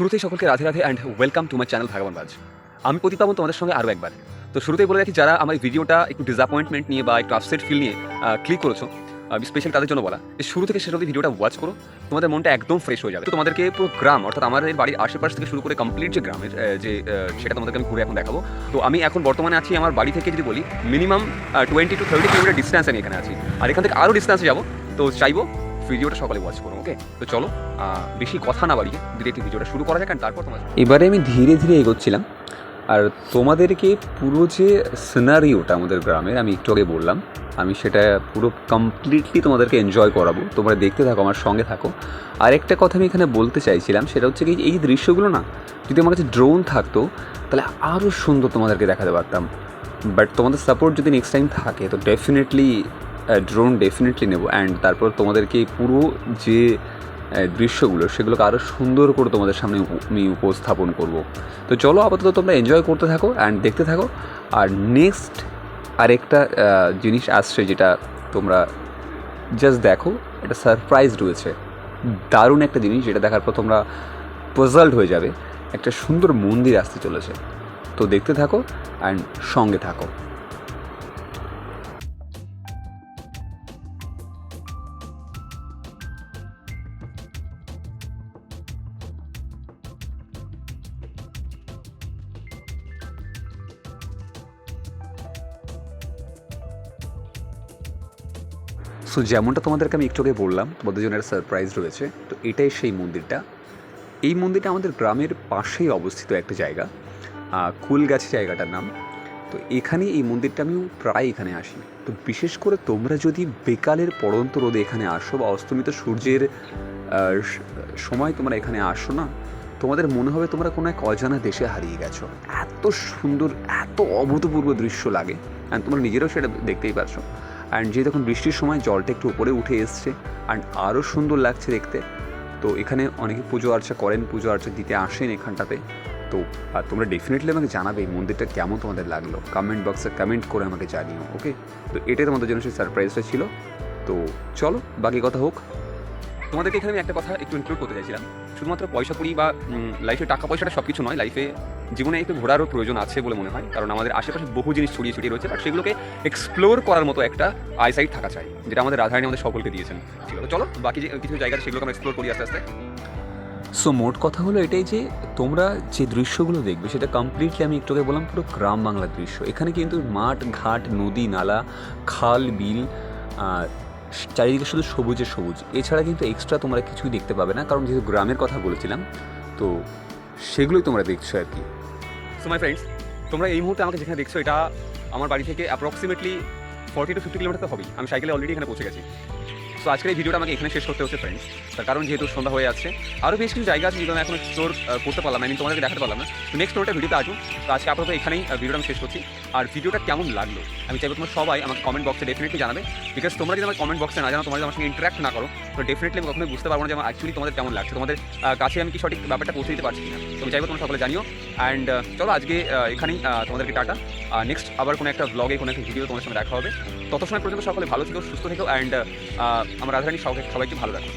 শুরুতেই সকলকে Radhe Radhe and welcome to my channel ভাগাবান বাজ। আমি প্রদীপ পাবন তোমাদের সঙ্গে আরও একবার। তো শুরুতেই বলে রাখি, যারা আমার ভিডিওটা একটু ডিসঅ্যাপয়েন্টমেন্ট নিয়ে বা একটু আপসেট ফিল নিয়ে ক্লিক করেছো, স্পেশাল তাদের জন্য বলা যে শুরু থেকে শেষ অবধি ভিডিওটা ওয়াচ করো, তোমাদের মনটা একদম ফ্রেশ হয়ে যাবে। তো তোমাদেরকে পুরো গ্রাম, অর্থাৎ আমাদের বাড়ির আশেপাশ থেকে শুরু করে কমপ্লিট যে গ্রামের যে সেটা তোমাদেরকে আমি ঘুরে এখন দেখাবো। তো আমি এখন বর্তমানে আছি আমার বাড়ি থেকে যদি বলি মিনিমাম 20 to 30 কিলোমিটার ডিস্টেন্স আমি এখানে আছি, আর এখান থেকে আরও ডিস্টেন্সে যাবো। তো চাইবো ভিডিওটা সকালে ওয়াচ করো, ওকে? তো চলো বেশি কথা না বাড়িয়ে ডিরেক্টলি ভিডিওটা শুরু করা যাক। আর তারপর তোমার এবারে আমি ধীরে ধীরে এগোচ্ছিলাম, আর তোমাদেরকে পুরো যে সিনারিওটা আমাদের গ্রামের আমি একটু আগে বললাম, আমি সেটা পুরো কমপ্লিটলি তোমাদেরকে এনজয় করাবো। তোমরা দেখতে থাকো, আমার সঙ্গে থাকো। আর একটা কথা আমি এখানে বলতে চাইছিলাম, সেটা হচ্ছে কি, এই দৃশ্যগুলো না যদি আমার কাছে ড্রোন থাকতো তাহলে আরও সুন্দর তোমাদেরকে দেখাতে পারতাম। বাট তোমাদের সাপোর্ট যদি নেক্সট টাইম থাকে তো ডেফিনেটলি ড্রোন ডেফিনেটলি নেবো। অ্যান্ড তারপর তোমাদেরকে পুরো যে দৃশ্যগুলো সেগুলোকে আরও সুন্দর করে তোমাদের সামনে আমি উপস্থাপন করব। তো চলো, আপাতত তোমরা এনজয় করতে থাকো অ্যান্ড দেখতে থাকো। আর নেক্সট আরেকটা জিনিস আসছে, যেটা তোমরা জাস্ট দেখো, এটা সারপ্রাইজ রয়েছে, দারুণ একটা জিনিস, যেটা দেখার পর তোমরা পাজলড হয়ে যাবে। একটা সুন্দর মন্দির আসতে চলেছে, তো দেখতে থাকো অ্যান্ড সঙ্গে থাকো। সো যেমনটা তোমাদেরকে আমি একটু আগে বললাম, তোমাদের জন্য একটা সারপ্রাইজ রয়েছে। তো এটাই সেই মন্দিরটা। এই মন্দিরটা আমাদের গ্রামের পাশেই অবস্থিত একটা জায়গা, কুলগাছি জায়গাটার নাম। তো এখানে এই মন্দিরটা আমি প্রায় এখানে আসি। তো বিশেষ করে তোমরা যদি বিকালের পড়ন্ত রোদে এখানে আসো বা অস্তমিত সূর্যের সময় তোমরা এখানে আসো না, তোমাদের মনে হবে তোমরা কোনো এক অজানা দেশে হারিয়ে গেছো। এত সুন্দর, এত অভূতপূর্ব দৃশ্য লাগে, অ্যান্ড তোমরা নিজেরাও সেটা দেখতেই পারছো। অ্যান্ড যেহেতু এখন বৃষ্টির সময় জলটা একটু উপরে উঠে এসছে, অ্যান্ড আরও সুন্দর লাগছে দেখতে। তো এখানে অনেকে পুজো আর্চা করেন, পুজো আর্চা দিতে আসেন এখানটাতে। তো তোমরা ডেফিনেটলি আমাকে জানাবে এই মন্দিরটা কেমন তোমাদের লাগলো, কমেন্ট বক্সে কমেন্ট করে আমাকে জানিও, ওকে? তো এটাই তোমাদের জন্য সেই সারপ্রাইজটা ছিল। তো চলো বাকি কথা হোক। তোমাদেরকে এখানে আমি একটা কথা একটু ইনক্লুড করতে চাইছিলাম, শুধুমাত্র পয়সা কড়ি বা লাইফে টাকা পয়সাটা সব কিছু নয়। লাইফে জীবনে একটু ঘোরারও প্রয়োজন আছে বলে মনে হয়, কারণ আমাদের আশেপাশে বহু জিনিস ছড়িয়ে ছিটিয়ে রয়েছে, বাট সেগুলোকে এক্সপ্লোর করার মতো একটা আইসাইট থাকা চাই, যেটা আমাদের রাধারানী আমাদের সকলকে দিয়েছেন। ঠিক আছে, চলো বাকি যে কিছু জায়গা সেগুলোকে আমরা এক্সপ্লোর করি আস্তে আস্তে। সো মোট কথা হলো এটাই যে তোমরা যে দৃশ্যগুলো দেখবে সেটা কমপ্লিটলি আমি একটু আগে বললাম পুরো গ্রাম বাংলার দৃশ্য। এখানে কিন্তু মাঠ ঘাট, নদী নালা, খাল বিল, চারিদিকে শুধু সবুজে সবুজ, এছাড়া কিন্তু এক্সট্রা তোমরা কিছুই দেখতে পাবে না, কারণ যেহেতু গ্রামের কথা বলেছিলাম তো সেগুলোই তোমরা দেখছো আর কি। সো মাই ফ্রেন্ডস, তোমরা এই মুহূর্তে আমাকে যেখানে দেখছো, এটা আমার বাড়ি থেকে অ্যাপ্রক্সিমেটলি 40 to 50 কিলোমিটার তো হবেই। আমি সাইকেলে অলরেডি এখানে পৌঁছে গেছি। সো আজকের এই ভিডিওটা আমাকে এখানে শেষ করতে হচ্ছে ফ্রেন্ডস, তার কারণ যেহেতু সন্ধ্যা হয়ে যাচ্ছে। আরও বেশ কিছু জায়গা আছে যেগুলো আমি এখন এক্সপ্লোর করতে পারলাম, আমি তোমাদেরকে দেখাতে পারলাম না। তো নেক্সট ওটা ভিডিওতে আসবো। তো আজকে আপাতত এখানেই ভিডিওটা আমি শেষ করছি। আর ভিডিওটা কেমন লাগলো আমি চাইবো তোমরা সবাই আমাকে কমেন্ট বক্সে ডেফিনেটলি জানাবে, বিকজ তোমরা যদি আমার কমেন্ট বক্সে না জানো, তোমরা যদি আমার সঙ্গে ইন্টারাক্ট না করো, তো ডেফিনেটলি আমি কখনোই বুঝতে পারবো না যে আমার অ্যাকচুয়ালি তোমাদের কেমন লাগছে, তোমাদের কাছে আমি কি সঠিক ব্যাপারটা পৌঁছে দিতে পারছি কিনা। তো আমি চাইবো তোমরা সকলে জানিও। অ্যান্ড চলো আজকে এখানেই তোমাদেরকে টাটা। নেক্সট আবার কোনো একটা ব্লগে, কোনো একটা ভিডিও তোমাদের সঙ্গে দেখা হবে। তত সময় পর্যন্ত সকলে ভালো থেকো, সুস্থ থেকো, অ্যান্ড আমার রাধারানী সবাইকে ভালো রাখো।